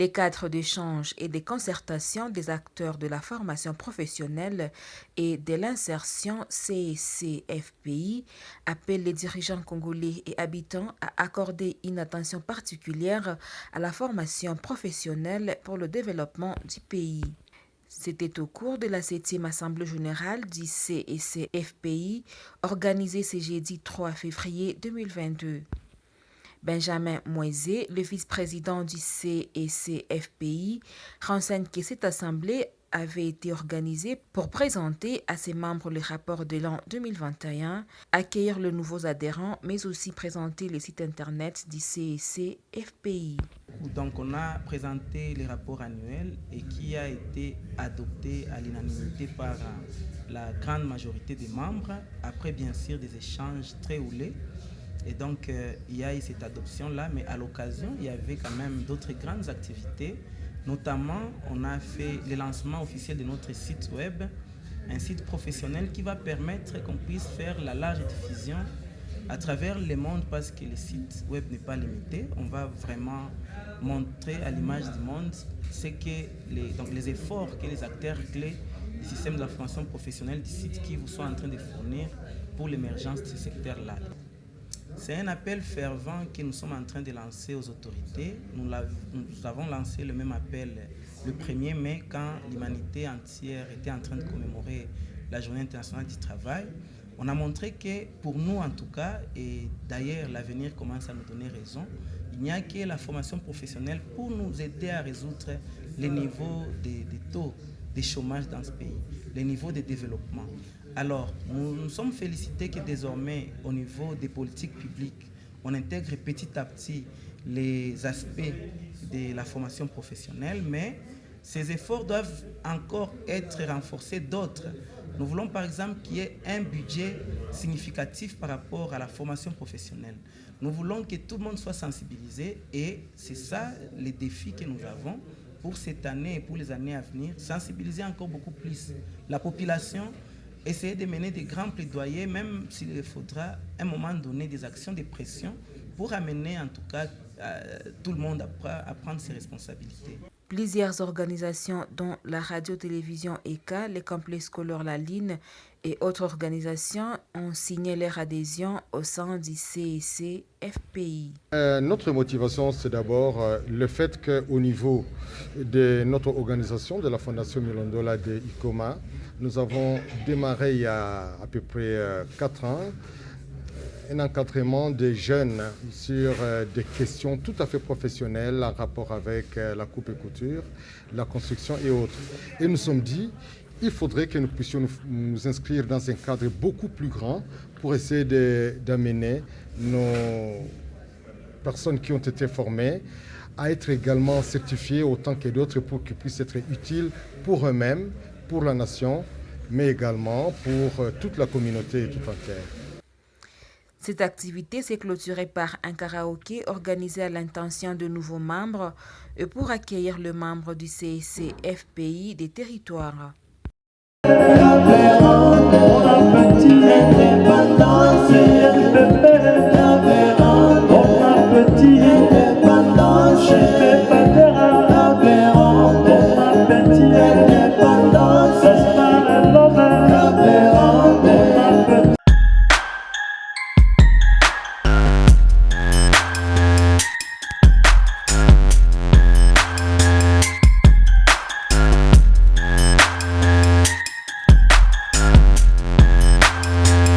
Les cadres d'échange et de concertation des acteurs de la formation professionnelle et de l'insertion CEC-FPI appellent les dirigeants congolais et habitants à accorder une attention particulière à la formation professionnelle pour le développement du pays. C'était au cours de la 7e Assemblée générale du CEC-FPI organisée ce jeudi 3 février 2022. Benjamin Moisé, le vice-président du CEC-FPI, renseigne que cette assemblée avait été organisée pour présenter à ses membres le rapport de l'an 2021, accueillir les nouveaux adhérents, mais aussi présenter le site internet du CEC-FPI. Donc on a présenté les rapports annuels et qui a été adopté à l'unanimité par la grande majorité des membres, après bien sûr des échanges très houlés. Et donc il y a eu cette adoption-là, mais à l'occasion, il y avait quand même d'autres grandes activités. Notamment, on a fait le lancement officiel de notre site web, un site professionnel qui va permettre qu'on puisse faire la large diffusion à travers le monde, parce que le site web n'est pas limité. On va vraiment montrer à l'image du monde ce que les efforts que les acteurs clés du système de la formation professionnelle du site qui vous sont en train de fournir pour l'émergence de ce secteur-là. C'est un appel fervent que nous sommes en train de lancer aux autorités. Nous avons lancé le même appel le 1er mai quand l'humanité entière était en train de commémorer la Journée internationale du travail. On a montré que pour nous en tout cas, et d'ailleurs l'avenir commence à nous donner raison, il n'y a que la formation professionnelle pour nous aider à résoudre les niveaux des taux de chômage dans ce pays, les niveaux de développement. Alors, nous nous sommes félicités que désormais, au niveau des politiques publiques, on intègre petit à petit les aspects de la formation professionnelle, mais ces efforts doivent encore être renforcés d'autres. Nous voulons par exemple qu'il y ait un budget significatif par rapport à la formation professionnelle. Nous voulons que tout le monde soit sensibilisé et c'est ça les défis que nous avons pour cette année et pour les années à venir, sensibiliser encore beaucoup plus la population, essayer de mener des grands plaidoyers, même s'il faudra à un moment donné des actions de pression pour amener en tout cas tout le monde à prendre ses responsabilités. Plusieurs organisations dont la radio-télévision ECA, les complexes scolaires La Line et autres organisations ont signé leur adhésion au sein du CEC-FPI. Notre motivation, c'est d'abord le fait qu'au niveau de notre organisation, de la Fondation Milondola de ICOMA, nous avons démarré il y a à peu près 4 ans un encadrement des jeunes sur des questions tout à fait professionnelles en rapport avec la coupe et couture, la construction et autres. Et nous nous sommes dit, il faudrait que nous puissions nous inscrire dans un cadre beaucoup plus grand pour essayer d'amener nos personnes qui ont été formées à être également certifiées autant que d'autres pour qu'ils puissent être utiles pour eux-mêmes, pour la nation, mais également pour toute la communauté tout entière. Cette activité s'est clôturée par un karaoké organisé à l'intention de nouveaux membres et pour accueillir le membre du CEC-FPI des territoires. Indépendance,